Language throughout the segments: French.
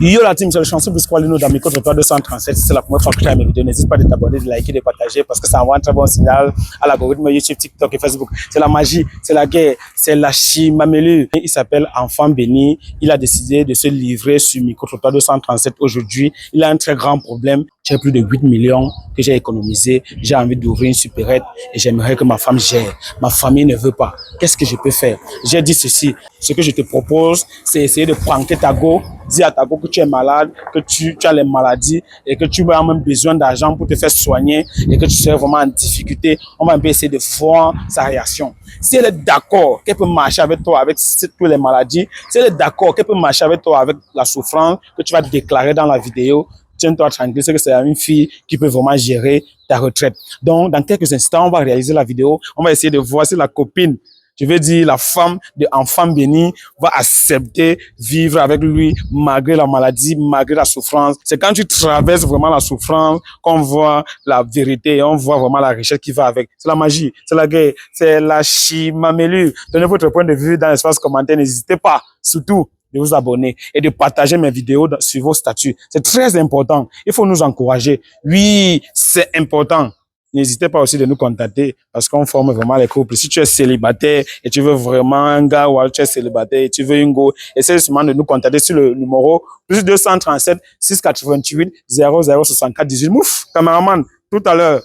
Yo la team, c'est le chanson pour squaler nos amis contre toi 237. C'est la première fois que tu as mes vidéos. N'hésite pas à t'abonner, de liker, de partager parce que ça envoie un très bon signal à l'algorithme YouTube, TikTok et Facebook. C'est la magie, c'est la guerre, c'est la chimamelu. Il s'appelle Enfant Béni. Il a décidé de se livrer sur micro trottoir 237 aujourd'hui. Il a un très grand problème. J'ai plus de 8 millions que j'ai économisé. J'ai envie d'ouvrir une supérette et j'aimerais que ma femme gère. Ma famille ne veut pas. Qu'est-ce que je peux faire? J'ai dit ceci. Ce que je te propose, c'est essayer de pranker ta go. Dis à ta go que tu es malade, que tu as les maladies et que tu as même besoin d'argent pour te faire soigner et que tu serais vraiment en difficulté. On va un peu essayer de voir sa réaction. Si elle est d'accord qu'elle peut marcher avec toi avec toutes les maladies, si elle est d'accord qu'elle peut marcher avec toi avec la souffrance que tu vas déclarer dans la vidéo, tiens-toi tranquille, c'est que c'est une fille qui peut vraiment gérer ta retraite. Donc, dans quelques instants, on va réaliser la vidéo. On va essayer de voir si la copine, je veux dire la femme de Enfant Béni, va accepter vivre avec lui malgré la maladie, malgré la souffrance. C'est quand tu traverses vraiment la souffrance qu'on voit la vérité et on voit vraiment la richesse qui va avec. C'est la magie, c'est la guerre, c'est la chimamelu. Donnez votre point de vue dans l'espace commentaire. N'hésitez pas, surtout, de vous abonner et de partager mes vidéos sur vos statuts. C'est très important. Il faut nous encourager. Oui, c'est important. N'hésitez pas aussi de nous contacter parce qu'on forme vraiment les couples. Si tu es célibataire et tu veux vraiment un gars ou tu es célibataire et tu veux une go, essaie seulement de nous contacter sur le numéro plus 237 688 0064 18. Mouf, caméraman, tout à l'heure.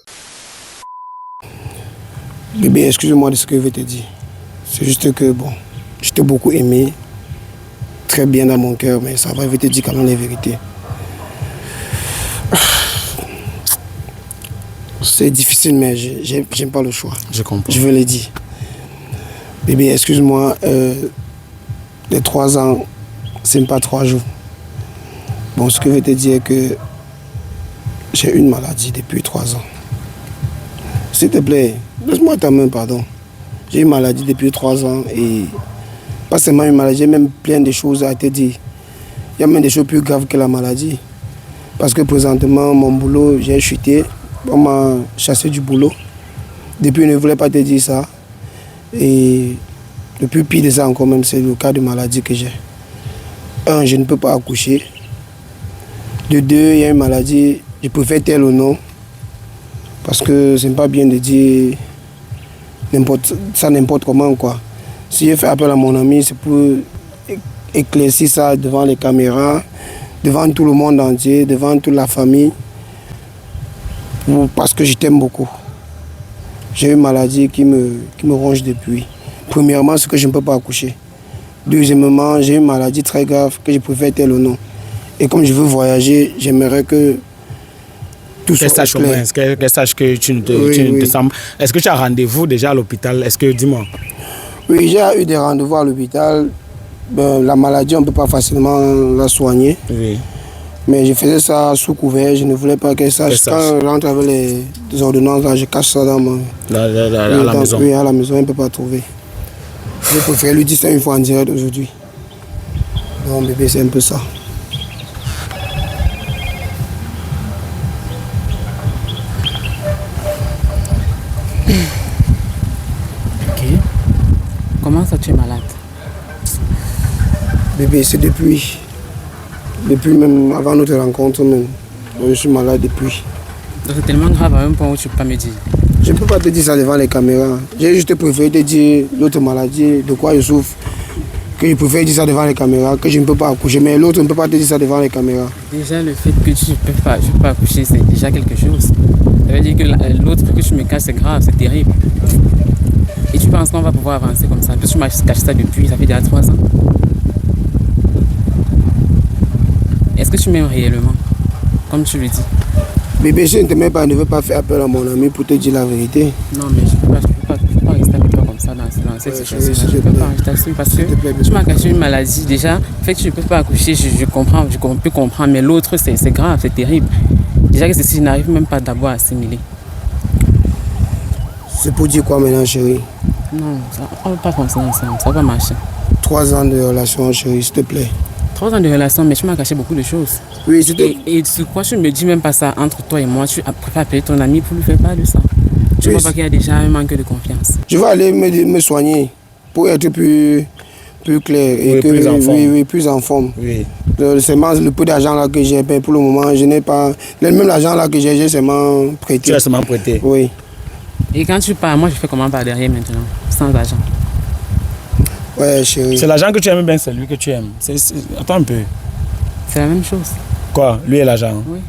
Bébé, excuse-moi de ce que je vais te dire. C'est juste que, bon, je t'ai beaucoup aimé. Très bien dans mon cœur, mais ça va, je vais te dire quand même les vérités. C'est difficile, mais j'aime pas le choix. Je comprends. Je veux le dire. Bébé, excuse-moi, les 3 ans, c'est pas 3 jours. Bon, ce que je vais te dire est que j'ai une maladie depuis 3 ans. S'il te plaît, laisse-moi ta main, pardon. J'ai une maladie depuis 3 ans et pas seulement une maladie, j'ai même plein de choses à te dire. Il y a même des choses plus graves que la maladie. Parce que présentement, mon boulot, j'ai chuté. On m'a chassé du boulot. Depuis, je ne voulais pas te dire ça. Et le plus pire de ça encore même, c'est le cas de maladie que j'ai. 1, je ne peux pas accoucher. De 2, il y a une maladie, je préfère tel ou non. Parce que ce n'est pas bien de dire n'importe comment, quoi. Si je fais appel à mon ami, c'est pour éclaircir ça devant les caméras, devant tout le monde entier, devant toute la famille, parce que je t'aime beaucoup. J'ai une maladie qui me ronge depuis. Premièrement, c'est que je ne peux pas accoucher. Deuxièmement, j'ai une maladie très grave que je préfère tel ou non. Et comme je veux voyager, j'aimerais que tout soit clair. Qu'elle sache que tu ne te sens... Est-ce que tu as rendez-vous déjà à l'hôpital? Est-ce que, dis-moi. Oui, j'ai eu des rendez-vous à l'hôpital. Ben, la maladie, on ne peut pas facilement la soigner. Oui. Mais je faisais ça sous couvert, je ne voulais pas qu'elle sache. Quand je rentre avec les ordonnances, là, je cache ça dans la maison. Oui, à la maison, elle ne peut pas trouver. Je préfère lui dire ça une fois en direct aujourd'hui. Non, bébé, c'est un peu ça. Comment ça, tu es malade? Bébé, c'est depuis même avant notre rencontre même. Je suis malade depuis. Donc c'est tellement grave à un point où tu ne peux pas me dire. Je ne peux pas te dire ça devant les caméras. J'ai juste préféré te dire l'autre maladie, de quoi je souffre. Que je préfère dire ça devant les caméras, que je ne peux pas accoucher. Mais l'autre ne peut pas te dire ça devant les caméras. Déjà le fait que tu ne peux pas accoucher, c'est déjà quelque chose. Ça veut dire que l'autre que tu me caches, c'est grave, c'est terrible. Et tu penses qu'on va pouvoir avancer comme ça? Parce que tu m'as caché ça depuis, ça fait déjà 3 ans. Est-ce que tu m'aimes réellement, comme tu le dis? Bébé, je ne t'aime pas, ne veux pas faire appel à mon ami pour te dire la vérité. Non, mais je ne peux pas rester avec toi comme ça dans cette situation. Je ne peux pas, je t'assume, parce que tu m'as caché une maladie. Déjà, le fait que tu ne peux pas accoucher, je comprends, je peux comprendre, mais l'autre, c'est grave, c'est terrible. Déjà que ceci, je n'arrive même pas d'abord à assimiler. C'est pour dire quoi maintenant, chérie? Non, on ne va pas fonctionner ensemble, ça va pas marcher. 3 ans de relation, chérie, s'il te plaît. 3 ans de relation, mais tu m'as caché beaucoup de choses. Oui, c'était... Et sur quoi tu ne me dis même pas ça entre toi et moi? Tu préfères appeler ton ami pour lui faire part de ça. Tu vois pas qu'il y a déjà un manque de confiance. Je vais aller me soigner pour être plus peu clair. Et oui, que, plus en forme. Oui, plus en forme. Oui. Seulement le peu d'argent là que j'ai, pour le moment, je n'ai pas. Même l'argent là que j'ai seulement prêté. Tu as seulement prêté. Oui. Et quand tu pars, moi je fais comment par derrière maintenant, sans argent? Ouais, chérie. C'est l'argent que tu aimes bien, c'est lui que tu aimes. Attends un peu. C'est la même chose. Quoi? Lui et l'argent? Oui.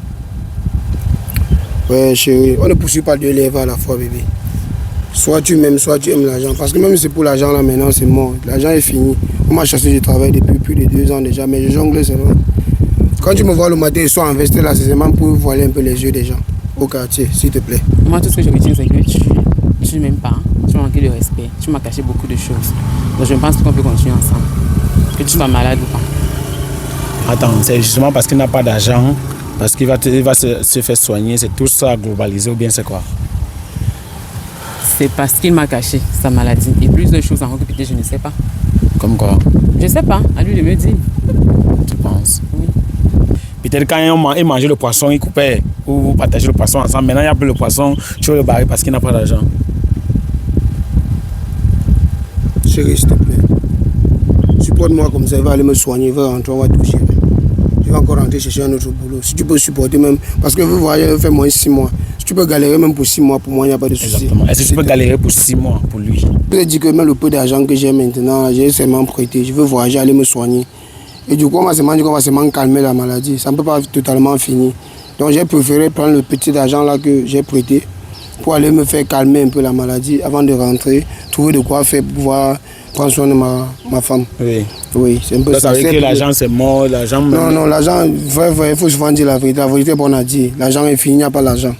Ouais, chérie. On ne poursuit pas deux lèvres à la fois, bébé. Soit tu m'aimes, soit tu aimes l'argent. Parce que même si c'est pour l'argent là maintenant, c'est mort. L'argent est fini. On m'a chassé du travail depuis plus de 2 ans déjà, mais je jongle seulement. Quand tu me vois le matin et soir en veste là, c'est seulement pour voiler un peu les yeux des gens au quartier, s'il te plaît. Moi, tout ce que je retiens, c'est que tu ne m'aimes pas, tu m'as manqué de respect, tu m'as caché beaucoup de choses. Donc je pense qu'on peut continuer ensemble. Que tu sois malade ou pas. Attends, c'est justement parce qu'il n'a pas d'argent, parce qu'il va se faire soigner, c'est tout ça globalisé ou bien c'est quoi? C'est parce qu'il m'a caché sa maladie. Et plus de choses encore que peut-être je ne sais pas. Comme quoi? Je ne sais pas, à lui de me dire. Tu penses? Oui. Peut-être quand il mangeait le poisson, il coupait, ou vous partagez le poisson ensemble. Maintenant, il n'y a plus le poisson, tu veux le barrer parce qu'il n'a pas d'argent. Chérie, s'il te plaît. Supporte-moi comme ça, il va aller me soigner, il va rentrer, on va toucher. Je vais encore rentrer chercher un autre boulot. Si tu peux supporter même, parce que vous voyez, il fait moins 6 mois. Si tu peux galérer même pour 6 mois, pour moi, il n'y a pas de souci. Exactement. Est-ce que tu peux galérer pour 6 mois pour lui? Je te dis que même le peu d'argent que j'ai maintenant, j'ai seulement prêté. Je veux voyager, aller me soigner. Et du coup, on va seulement calmer la maladie. Ça ne peut pas totalement finir. Donc j'ai préféré prendre le petit argent là que j'ai prêté pour aller me faire calmer un peu la maladie avant de rentrer, trouver de quoi faire pour pouvoir prendre soin de ma femme. Oui. Oui, c'est un peu ça. Ça veut dire que l'argent c'est mort, l'argent... Non, l'argent, il faut souvent dire la vérité. La vérité, on a dit. L'argent est fini, il n'y a pas l'argent.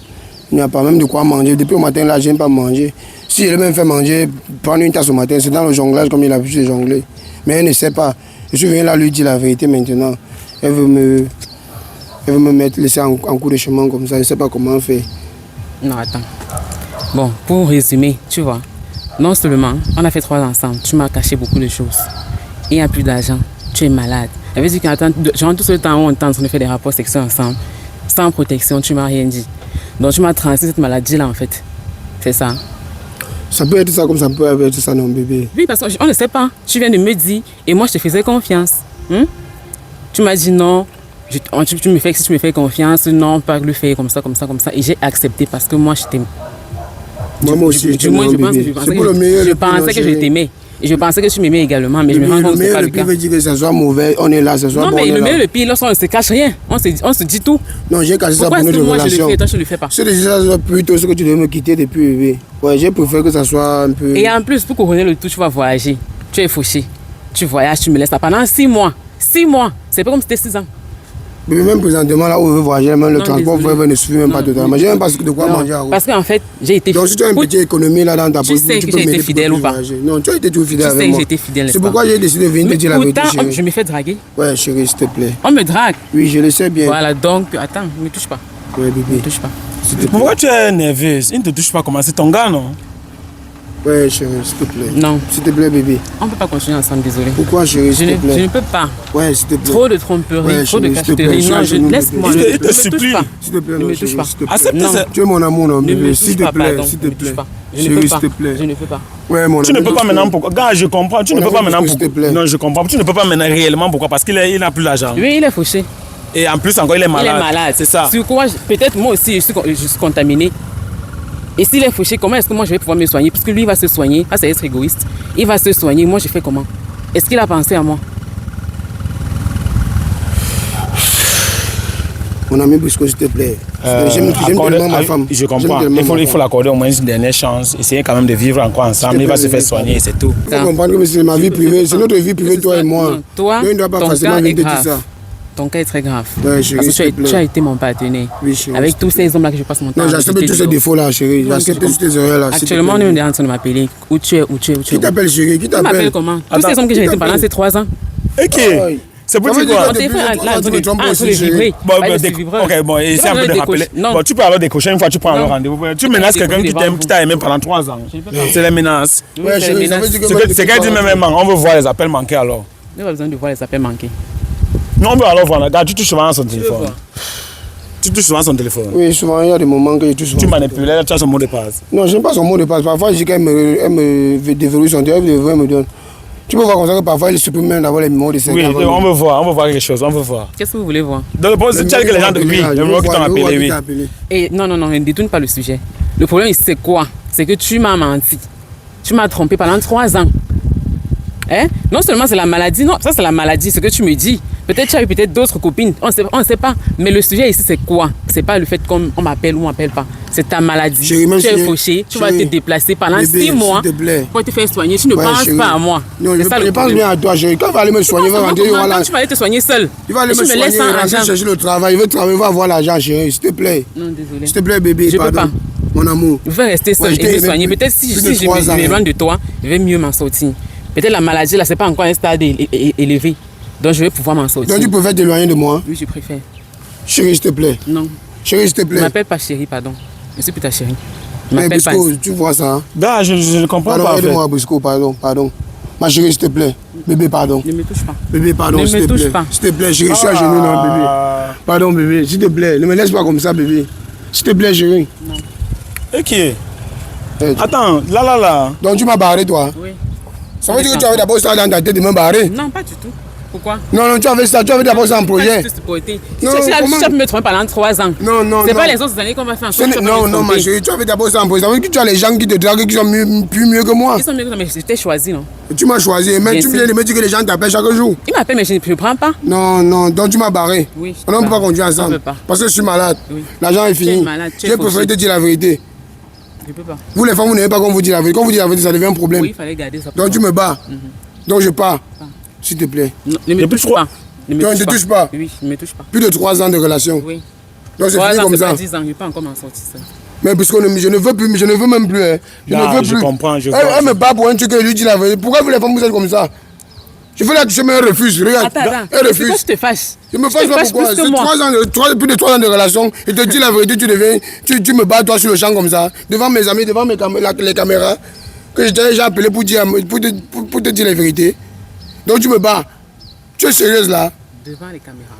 Il n'y a pas même de quoi manger. Depuis au matin, là, je n'aime pas manger. Si je l'ai même fait manger, prendre une tasse au matin, c'est dans le jonglage comme il a l'habitude de jongler. Mais elle ne sait pas. Je suis venu là lui dire la vérité maintenant. Elle veut me laisser en cours de chemin comme ça. Je ne sais pas comment faire. Non, attends. Bon, pour résumer, tu vois, non seulement on a fait 3 ensemble, tu m'as caché beaucoup de choses. Il n'y a plus d'argent, tu es malade. Ça veut dire que tout ce temps où on est en train de faire des rapports sexuels ensemble, sans protection, tu m'as rien dit. Donc tu m'as transmis cette maladie-là en fait. C'est ça. Ça peut être ça comme ça peut être ça, non, bébé. Oui, parce qu'on ne sait pas. Tu viens de me dire et moi je te faisais confiance. Tu m'as dit non. Si tu me fais confiance, non, pas le faire comme ça. Et j'ai accepté parce que moi je t'aime. Moi aussi, je pensais que je t'aimais. Et je pensais que tu m'aimais également, mais je me rends compte que c'est pas le cas. Le pire veut dire que ça soit mauvais, on est là, ça soit non, bon. Non, mais le meilleur, le pire, lorsqu'on ne se cache rien, on se dit tout. Non, j'ai caché ça pour notre relation. Pourquoi moi je le fais et toi je ne le fais pas? C'est déjà plutôt ce que tu devais me quitter depuis bébé. Ouais, j'ai préféré que ça soit un peu... Et en plus, pour couronner le tout, tu vas voyager. Tu es fauché. Tu voyages, tu me laisses là pendant 6 mois. 6 mois. C'est pas comme si c'était 6 ans. Mais même présentement, là où je veux voyager, même le transport ne suffit même pas totalement. J'ai même pas de quoi manger à parce qu'en fait, j'ai été fidèle. Donc si tu as une petite économie là dans ta poche, tu peux m'aider fidèle ou pas? Non, tu as été toujours fidèle avec moi. Tu sais que j'ai été fidèle. C'est pourquoi j'ai décidé de venir te dire la vérité, chérie. Je me fais draguer. Ouais, chérie, s'il te plaît. On me drague. Oui, je le sais bien. Voilà, donc, attends, ne me touche pas. Ouais, bébé. Ne me touche pas. Pourquoi tu es nerveuse? Il ne te touche pas comment? C'est ton gars, non? Ouais, chérie, s'il te plaît. Non. S'il te plaît, bébé. On ne peut pas continuer ensemble, désolé. Pourquoi, chérie, s'il te plaît? Je ne peux pas. Ouais, s'il te plaît. Trop de tromperie, trop de cacheterie. Non, laisse-moi. Je te supplie. S'il te plaît, ne me touche pas. Accepte ça. Tu es mon amour, non, bébé. S'il te plaît, s'il te plaît. Je ne peux pas. Je ne peux pas. Ouais, mon tu ne peux pas maintenant pourquoi? Gars, je comprends. Tu ne peux pas maintenant pourquoi? Non, je comprends. Tu ne peux pas maintenant réellement pourquoi? Parce qu'il n'a plus d'argent. Oui, il est fauché. Et en plus encore, il est malade. Il est malade. C'est ça. Sur quoi? Peut-être moi aussi, je suis contaminé. Et s'il est fauché, comment est-ce que moi je vais pouvoir me soigner? Parce que lui, il va se soigner. Ah, c'est être égoïste. Il va se soigner. Moi, je fais comment? Est-ce qu'il a pensé à moi? Mon ami Brisco, s'il te plaît. J'aime tellement ma femme. Je comprends. Il faut l'accorder au moins une dernière chance. Essayer quand même de vivre encore ensemble. Il va se faire soigner, c'est tout. Il faut comprendre que c'est ma vie privée. C'est notre vie privée, toi et moi. Toi, il ne doit pas facilement venir te dire ça. Ton cas est très grave. Ouais, chérie, parce que tu as été mon partenaire. Oui, chérie. Avec tous ces hommes-là que je passe mon temps. Non, j'accepte tous ces défauts-là, chérie. J'accepte tous tes erreurs-là. Actuellement, on est en train de m'appeler. Où tu es? Qui t'appelle, chérie? Qui t'appelle? Tu m'appelles comment? Tous ces hommes que j'ai été pendant ces 3 ans. Ok. C'est pour dire quoi? Ok, bon, essaie un peu de rappeler. Bon, tu peux alors décrocher une fois, tu prends un rendez-vous. Tu menaces quelqu'un qui t'aime, qui t'a aimé pendant 3 ans. C'est les menaces. Ouais, chérie, c'est qu'elle dit même, on veut voir les appels manqués alors. Il n'y a pas besoin de voir les appels manqués. Non, on veut alors voir. Regarde, tu touches souvent à son téléphone. Tu touches souvent à son téléphone. Oui, souvent, il y a des moments que je touche souvent. Tu manipules, tu as son mot de passe. Non, je n'aime pas son mot de passe. Parfois, je dis qu'elle me déverrouille son téléphone, elle me donne. Tu peux voir comme ça que parfois il supprime même d'avoir les numéros de ses Oui, on veut voir quelque chose, on veut voir. Qu'est-ce que vous voulez voir? Dans le poste, tu as que les gens de oui, le numéro qui t'ont appelé, oui. Et non, ne détourne pas le sujet. Le problème ici, c'est quoi? C'est que tu m'as menti. Tu m'as trompé pendant 3 ans. Hein? Non seulement c'est la maladie, non, ça c'est la maladie, ce que tu me dis. Peut-être tu as eu peut-être d'autres copines, on ne sait pas. Mais le sujet ici, c'est quoi? C'est pas le fait qu'on m'appelle ou on m'appelle pas. C'est ta maladie. Chérie, tu es fauché, tu vas te déplacer pendant 6 mois pour te faire soigner. Tu ne penses pas à moi. Non, je pense bien à toi, chérie. Quand il va aller me soigner, il va rentrer. Tu vas aller te soigner seul. Il va aller me soigner, rentrer chercher le travail. Il veut travailler, il va avoir l'argent, chérie. S'il te plaît. Non, désolé. S'il te plaît, bébé. Je peux pas. Mon amour. Je vais rester seul et me soigner. Peut-être si je m'éloigne de toi, je vais mieux m'en sortir. Peut-être la maladie, là, c'est pas encore un stade élevé. Donc, je vais pouvoir m'en sortir. Donc, tu préfères t'éloigner de moi? Oui, je préfère. Chérie, s'il te plaît. Non. Chérie, s'il te plaît. Ne m'appelle pas chérie, pardon. Je suis plus ta chérie. Mais Brisco, tu vois ça? Bah, je ne comprends pas. Aide-moi, Brisco, pardon. Ma chérie, s'il te plaît. Bébé, pardon. Ne me touche pas. Bébé, pardon, s'il te plaît. S'il te plaît, chérie, je suis à genoux, non, bébé. Pardon, bébé, s'il te plaît. Ne me laisse pas comme ça, bébé. S'il te plaît, chérie. Non. Ok. Attends, là. Donc, tu m'as barré, toi? Oui. Ça veut dire que tu avais d'abord ça dans ta tête de me barrer? Non, pas du tout. Pourquoi? Non, tu avais ça, tu avais d'abord ça en projet. Tu as pu me tromper pendant 3 ans. Non. C'est pas les autres années qu'on va faire en sorte. Non, ma chérie, tu avais d'abord ça en projet. Ça veut dire que tu as les gens qui te draguent qui sont plus mieux que moi. Ils sont mieux que moi, mais je t'ai choisi, non? Tu m'as choisi, mais tu viens de me dire que les gens t'appellent chaque jour. Ils m'appellent, mais je ne prends pas. Non, donc tu m'as barré. Oui. On ne peut pas conduire ensemble. Parce que je suis malade. Oui. L'argent est fini. J'ai préféré te dire la vérité. Je peux pas. Vous les femmes, vous n'aimez pas qu'on vous dise la vérité. Quand vous dites la vérité, ça devient un problème. Oui, il fallait garder ça. Donc tu me bats. Donc je pars. S'il te plaît. Non, ne me touche pas. Ne me touche pas. Oui, ne me touche pas. Plus de 3 ans de relation. Oui. Donc c'est fini comme ça. 10 ans, je ne peux pas encore m'en sortir ça. Mais puisque je ne veux plus, je ne veux même plus. Je ne veux plus. Je comprends, Elle me bat pour un truc et lui dit la vérité. Pourquoi vous les femmes vous êtes comme ça? Je veux la toucher, mais elle refuse. Regarde. Elle refuse. Pourquoi tu te fâches? Je me fâche pas pourquoi. C'est plus de 3 ans de relation. Je te dis la vérité, tu me bats toi sur le champ comme ça. Devant mes amis, devant les caméras. Que je t'ai déjà appelé pour te dire la vérité. Donc tu me bats. Tu es sérieuse là? Devant les caméras.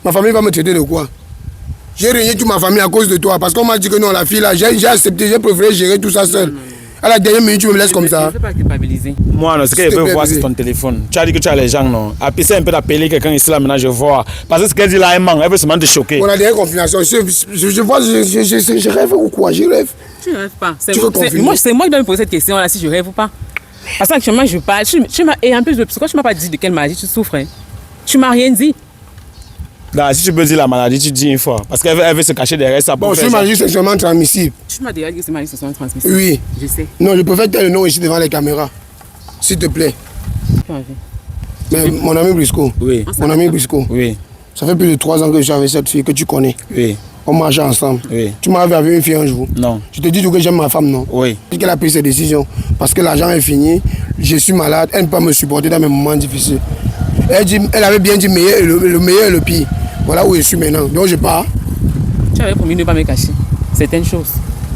Ma famille va me traiter de quoi? J'ai régné toute ma famille à cause de toi. Parce qu'on m'a dit que non, la fille là, j'ai accepté, j'ai préféré gérer tout ça seul. À la dernière minute, tu me laisses comme ça. Je ne veux pas culpabiliser. Moi, non, ce que je veux voir, c'est ton téléphone. Tu as dit que tu as les gens, non? Appuie un peu d'appeler quelqu'un ici là, maintenant je vois. Parce que ce qu'elle dit là, elle ment, elle veut seulement te choquer. On a des confirmations. Je vois, je rêve ou quoi? Je rêve. Tu ne rêves pas. C'est moi qui dois me poser cette question là, si je rêve ou pas. Parce qu'actuellement, je parle. Et en plus, pourquoi tu ne m'as pas dit de quelle maladie tu souffres? Tu ne m'as rien dit. Là, si tu peux dire la maladie, tu dis une fois. Parce qu'elle veut se cacher derrière ça. Bon, si ma maladie, c'est seulement transmissible. Tu m'as déjà dit que c'est maladie seulement transmissible. Oui. Je sais. Non, je préfère taire le nom ici devant les caméras. S'il te plaît. Mais mon ami Brisco. Oui. Mon ami Brisco. Oui. Ça fait plus de 3 ans que je suis avec cette fille que tu connais. Oui. On marchait ensemble. Oui. Tu m'avais avec une fille un jour. Non. Je te dis que j'aime ma femme, non? Oui. Je dis qu'elle a pris ses décisions. Parce que l'argent est fini. Je suis malade. Elle ne peut pas me supporter dans mes moments difficiles. Elle avait bien dit le meilleur et le pire. Voilà où je suis maintenant. Donc je pars. Tu avais promis de ne pas me cacher certaines choses.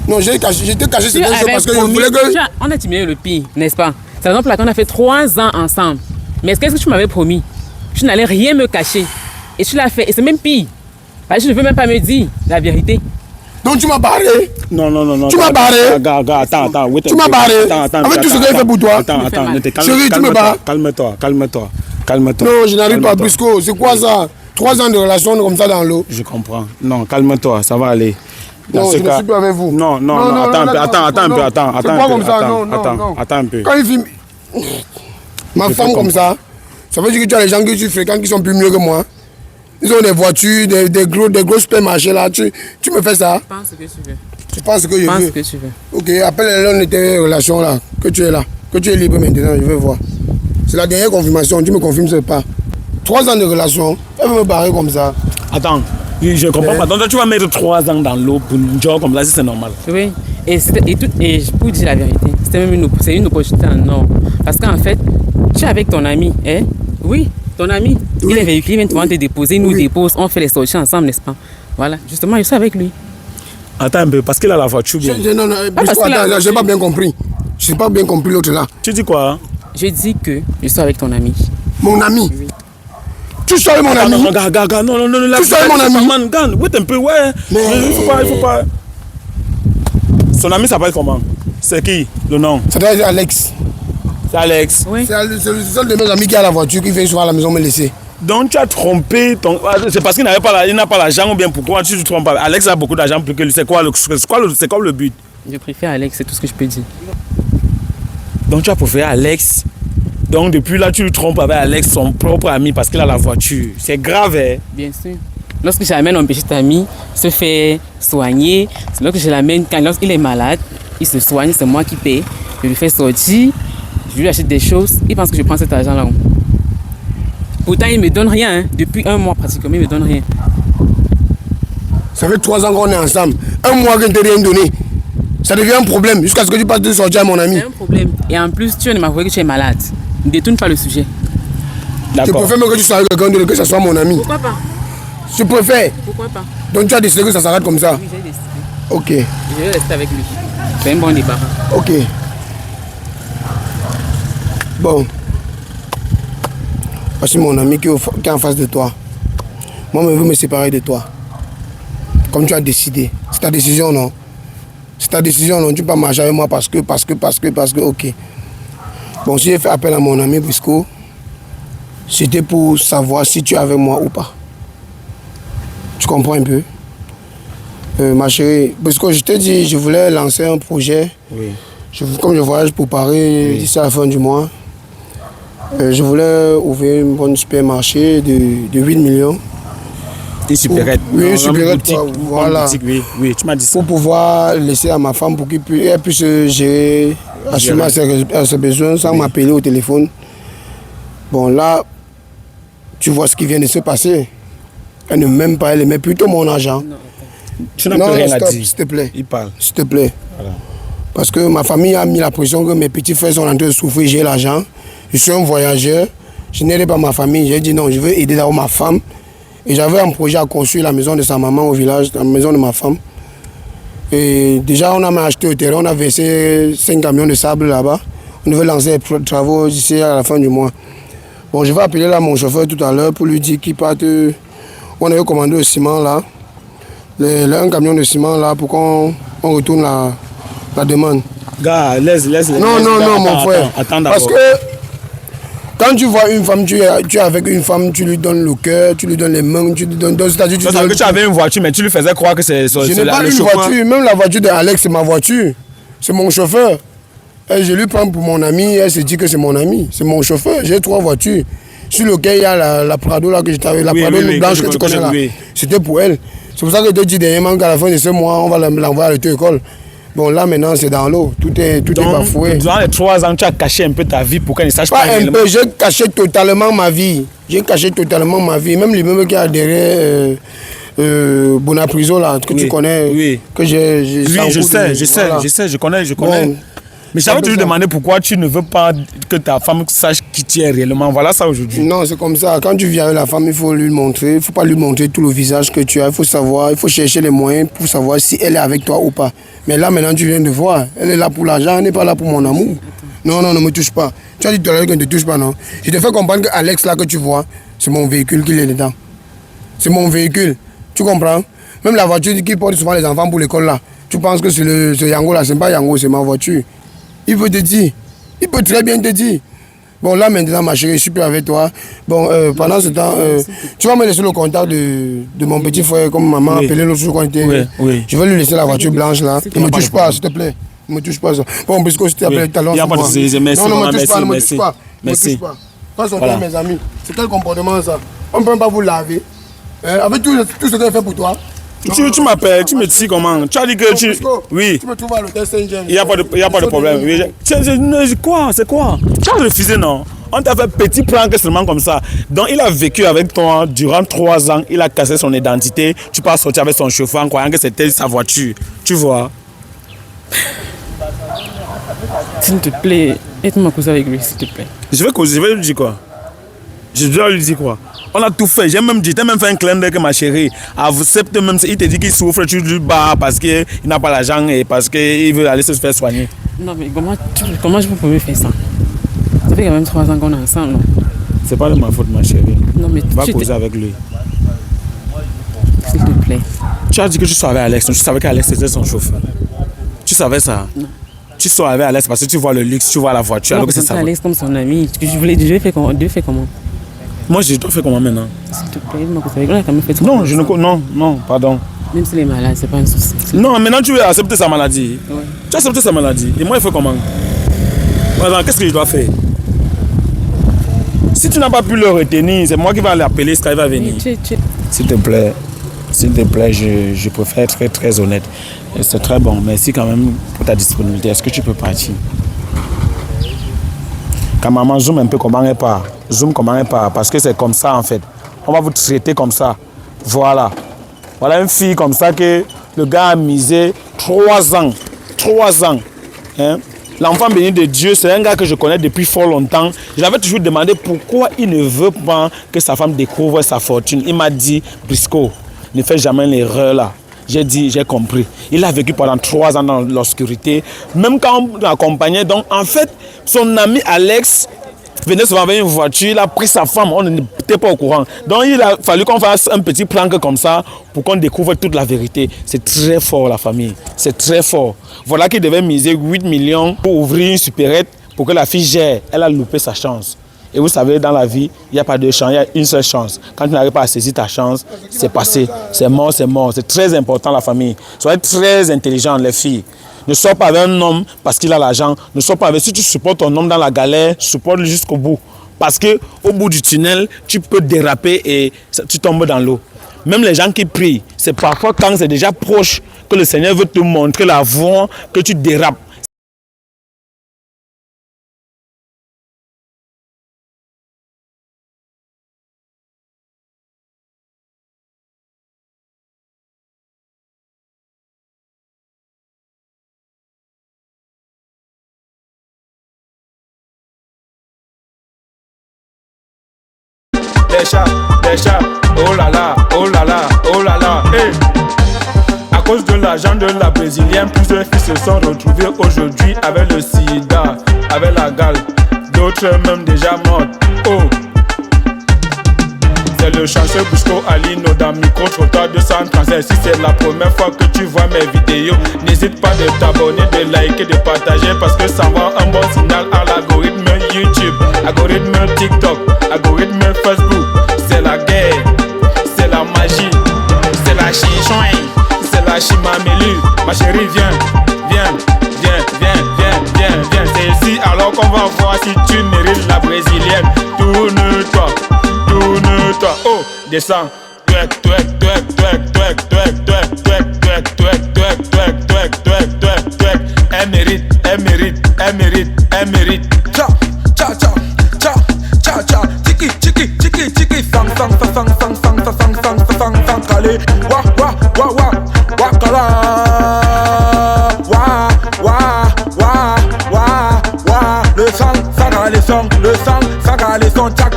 Non, j'étais caché certaines choses parce que je voulais que... On a dit meilleur et le pire, n'est-ce pas? C'est la raison pour laquelle on a fait 3 ans ensemble. Mais qu'est-ce que tu m'avais promis? Tu n'allais rien me cacher. Et tu l'as fait. Et c'est même pire. Parce que tu ne veux même pas me dire la vérité. Donc tu m'as barré? Non. Tu m'as barré? Attends. Tu m'as barré? Attends. Avec tout ce que j'ai fait pour toi? Attends. Chérie, tu me bats? Calme-toi. Non, je n'arrive pas, Brisco. C'est quoi ça? 3 ans de relation comme ça dans l'eau. Je comprends. Non, calme-toi, ça va aller. Non, je ne suis plus avec vous. Non, attends un peu. Attends un peu. Quand il filme ma femme comme ça veut dire que tu as les gens que tu fréquentes qui sont plus mieux que moi. Ils ont des voitures, des gros supermarchés là. Tu me fais ça? Pense ce que tu veux. Tu penses ce que je veux? Pense ce que tu veux. Ok, appelle-le de tes relations là. Que tu es là. Que tu es libre maintenant, je veux voir. C'est la dernière confirmation, tu me confirmes ce pas. 3 ans de relation, elle veut me barrer comme ça. Attends, je ne comprends pas. Donc tu vas mettre 3 ans dans l'eau pour une job comme ça, si c'est normal. Oui, et pour dire la vérité, c'est une opportunité en or. Parce qu'en fait, tu es avec ton ami, hein? Oui, ton ami. Oui. Il est véhiculé, il vient te déposer, il nous dépose, on fait les sorties ensemble, n'est-ce pas? Voilà, justement, je suis avec lui. Attends un peu, parce qu'il a la voiture bien. Non, attends, j'ai pas bien compris. Je n'ai pas bien compris l'autre là. Tu dis quoi? Je dis que je suis avec ton ami. Mon ami? Oui. Tu sors mon ami? Non, gars, non. Tu sors mon ami? Man, gars, wait un peu, ouais. Mais... Il faut pas. Son ami s'appelle comment? C'est qui, le nom? Ça doit être Alex. C'est Alex. Oui. C'est le seul de mes amis qui a la voiture qui vient souvent à la maison me laisser. Donc tu as trompé ton... C'est parce qu'il n'a pas l'argent ou bien pourquoi tu te trompes pas? Alex a beaucoup d'argent plus que lui. C'est quoi le but? Je préfère Alex, c'est tout ce que je peux dire. Donc tu as préféré Alex. Donc depuis là, tu le trompes avec Alex, son propre ami, parce qu'il a la voiture. C'est grave, hein? Bien sûr. Lorsque j'amène mon petit ami se fait soigner, c'est lorsque je l'amène, lorsqu'il est malade, il se soigne, c'est moi qui paye. Je lui fais sortir, je lui achète des choses, il pense que je prends cet argent-là. Pourtant, il ne me donne rien, hein. Depuis 1 mois pratiquement, il ne me donne rien. Ça fait 3 ans qu'on est ensemble. 1 mois que je ne t'ai rien donné. Ça devient un problème jusqu'à ce que tu passes de sortir à mon ami. C'est un problème. Et en plus, tu ne m'as avoué que tu es malade. Ne détourne pas le sujet. Je préfère même que tu sois avec quelqu'un d'autre, que ce soit mon ami. Pourquoi pas? Je préfère. Pourquoi pas? Donc tu as décidé que ça s'arrête comme ça? Oui, j'ai décidé. Ok. Je vais rester avec lui. C'est un bon débarras. Ok. Bon. Voici mon ami qui est en face de toi. Moi, je veux me séparer de toi. Comme tu as décidé. C'est ta décision, non? C'est ta décision, non? Tu peux pas marcher avec moi parce que, ok. Bon, si j'ai fait appel à mon ami Brisco, c'était pour savoir si tu es avec moi ou pas. Tu comprends un peu? Ma chérie, Brisco, je t'ai dit, je voulais lancer un projet. Oui. Comme je voyage pour Paris d'ici à la fin du mois, je voulais ouvrir un bon supermarché de 8 millions. Une supérette. Oui, une supérette. Voilà. Boutique, oui, tu m'as dit ça. Pour pouvoir laisser à ma femme pour qu'elle puisse gérer, assumer ses besoins sans m'appeler au téléphone. Bon, là, tu vois ce qui vient de se passer. Elle ne m'aime pas, elle aimait plutôt mon argent. Tu n'as plus rien à dire. S'il te plaît. Il parle. S'il te plaît. Voilà. Parce que ma famille a mis la pression que mes petits frères sont en train de souffrir, j'ai l'argent. Je suis un voyageur, je n'aide pas ma famille. J'ai dit non, je veux aider d'abord ma femme. Et j'avais un projet à construire la maison de sa maman au village, la maison de ma femme. Et déjà, on a acheté au terrain, on a versé 5 camions de sable là-bas. On devait lancer les travaux d'ici à la fin du mois. Bon, je vais appeler là mon chauffeur tout à l'heure pour lui dire qu'il parte. On avait commandé le ciment là, un camion de ciment là pour qu'on retourne la demande. Gars, laisse. Non, mon frère. Attends parce que quand tu vois une femme, tu es avec une femme, tu lui donnes le cœur, tu lui donnes les mains, tu lui donnes. C'est-à-dire que tu avais une voiture, mais tu lui faisais croire que c'est je n'ai pas une voiture, même la voiture d'Alex, c'est ma voiture. C'est mon chauffeur. Et je lui prends pour mon ami, elle se dit que c'est mon ami. C'est mon chauffeur. J'ai 3 voitures. Sur lequel il y a la Prado là que j'étais avec, la Prado blanche que tu connais là. C'était pour elle. C'est pour ça que je te dis dernièrement qu'à la fin de ce mois, on va l'envoyer à l'auto-école. Bon, là maintenant, c'est dans l'eau. Tout est bafoué. Durant les 3 ans, tu as caché un peu ta vie pour qu'elle ne sache pas. Pas un peu, j'ai caché totalement ma vie. J'ai caché totalement ma vie. Même l'immeuble qui a adhéré Bonapriso là, que tu connais. Oui. Que j'ai. Oui, je sais, je connais. Bon. Mais j'avais toujours demandé pourquoi tu ne veux pas que ta femme sache qui tu es réellement. Voilà ça aujourd'hui. Non, c'est comme ça. Quand tu viens avec la femme, il faut lui montrer. Il ne faut pas lui montrer tout le visage que tu as. Il faut savoir, il faut chercher les moyens pour savoir si elle est avec toi ou pas. Mais là, maintenant, tu viens de voir. Elle est là pour l'argent, elle n'est pas là pour mon amour. Non, ne me touche pas. Tu as dit tout à l'heure qu'elle ne te touche pas, non? Je te fais comprendre que Alex, là, que tu vois, c'est mon véhicule qu'il est dedans. C'est mon véhicule. Tu comprends? Même la voiture qui porte souvent les enfants pour l'école, là. Tu penses que c'est Yango, là. C'est pas Yango, c'est ma voiture. Il peut te dire. Il peut très bien te dire. Bon, là, maintenant, ma chérie, je suis plus avec toi. Bon, pendant ce temps, tu vas me laisser le contact de mon petit frère, comme maman a appelé l'autre jour quand il était. Oui. Je vais lui laisser la voiture blanche, là. Ne me touche pas, s'il te plaît. Ne me touche pas. Bon, puisque je t'ai appelé tout à l'heure. Non, ne me touche pas, ne me touche pas. Merci. Quand sont mes amis, c'est quel comportement, ça? On ne peut pas vous laver. Avec tout ce que j'ai fait pour toi. Tu m'appelles, tu me dis comment? Tu as dit que tu... Oui. Tu me trouves à l'hôtel Saint-Jean. Il n'y a pas de problème. Oui. C'est quoi? Tu as refusé, non? On t'a fait petit plan que seulement comme ça. Donc il a vécu avec toi durant 3 ans. Il a cassé son identité. Tu peux sortir avec son chauffeur en croyant que c'était sa voiture. Tu vois? S'il te plaît, aide-moi à causer avec lui, s'il te plaît. Je vais lui dire quoi? Je dois lui dire quoi? On a tout fait. J'ai même fait un clin d'œil que ma chérie. Accepte même il te dit qu'il souffre, tu lui bats parce qu'il n'a pas l'argent et parce qu'il veut aller se faire soigner. Non, mais comment je peux faire ça? Ça fait quand même 3 ans qu'on est ensemble. C'est pas de ma faute, ma chérie. Non, mais va causer avec lui. S'il te plaît. Tu as dit que tu savais Alex. Tu savais qu'Alex était son chauffeur. Tu savais ça? Non. Tu sors avec Alex parce que tu vois le luxe, tu vois la voiture. Alors que c'est ça. Alex comme son ami. Je fais comment? Moi, je dois faire comment maintenant? S'il te plaît, on a quand même fait tout. Non, non, pardon. Même s'il est malade, c'est pas un souci. Non, maintenant tu veux accepter sa maladie. Ouais. Tu as accepté sa maladie. Et moi, il faut comment? Voilà, qu'est-ce que je dois faire? Si tu n'as pas pu le retenir, c'est moi qui vais l'appeler, Sky va venir. S'il te plaît, je préfère être très, très honnête. C'est très bon. Merci quand même pour ta disponibilité. Est-ce que tu peux partir? Quand maman zoom un peu comment elle part. Zoom comment elle part. Parce que c'est comme ça en fait. On va vous traiter comme ça. Voilà. Voilà une fille comme ça que le gars a misé 3 ans. 3 ans. Hein? L'enfant béni de Dieu, c'est un gars que je connais depuis fort longtemps. Je l'avais toujours demandé pourquoi il ne veut pas que sa femme découvre sa fortune. Il m'a dit, Brisco, ne fais jamais l'erreur là. J'ai dit, j'ai compris. Il a vécu pendant 3 ans dans l'obscurité. Même quand on l'accompagnait. Donc en fait, son ami Alex venait souvent avec une voiture, il a pris sa femme, on n'était pas au courant. Donc il a fallu qu'on fasse un petit prank comme ça pour qu'on découvre toute la vérité. C'est très fort la famille, c'est très fort. Voilà qu'il devait miser 8 millions pour ouvrir une supérette pour que la fille gère. Elle a loupé sa chance. Et vous savez, dans la vie, il n'y a pas de chance, il y a une seule chance. Quand tu n'arrives pas à saisir ta chance, c'est passé, c'est mort, c'est mort. C'est très important la famille. Soyez très intelligents les filles. Ne sois pas avec un homme parce qu'il a l'argent. Ne sois pas avec. Si tu supportes ton homme dans la galère, supporte-le jusqu'au bout. Parce qu'au bout du tunnel, tu peux déraper et tu tombes dans l'eau. Même les gens qui prient, c'est parfois quand c'est déjà proche que le Seigneur veut te montrer la voie que tu dérapes. Des chats, oh là là, oh là là, oh là là, hey. À cause de l'argent de la brésilienne, plusieurs filles se sont retrouvées aujourd'hui avec le sida, avec la gale, d'autres même déjà mortes, oh. C'est le chanceux Brisco Alino dans micro-trottoir 236. Si c'est la première fois que tu vois mes vidéos, n'hésite pas de t'abonner, de liker, de partager parce que ça envoie un bon signal à l'algorithme YouTube, algorithme TikTok, algorithme Facebook. C'est la guerre, c'est la magie, c'est la chichouin, c'est la chimamelu. Ma chérie, viens. C'est ici alors qu'on va voir si tu mérites la brésilienne. Tourne-toi. Oh, descends. Elle mérite. Ciao. Tiki. Fang, calé. Wa, kala. Wa. Le sang, ça a les sons, tchac.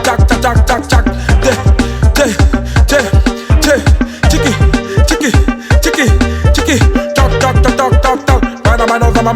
Tiki. Toc. Mana, sama,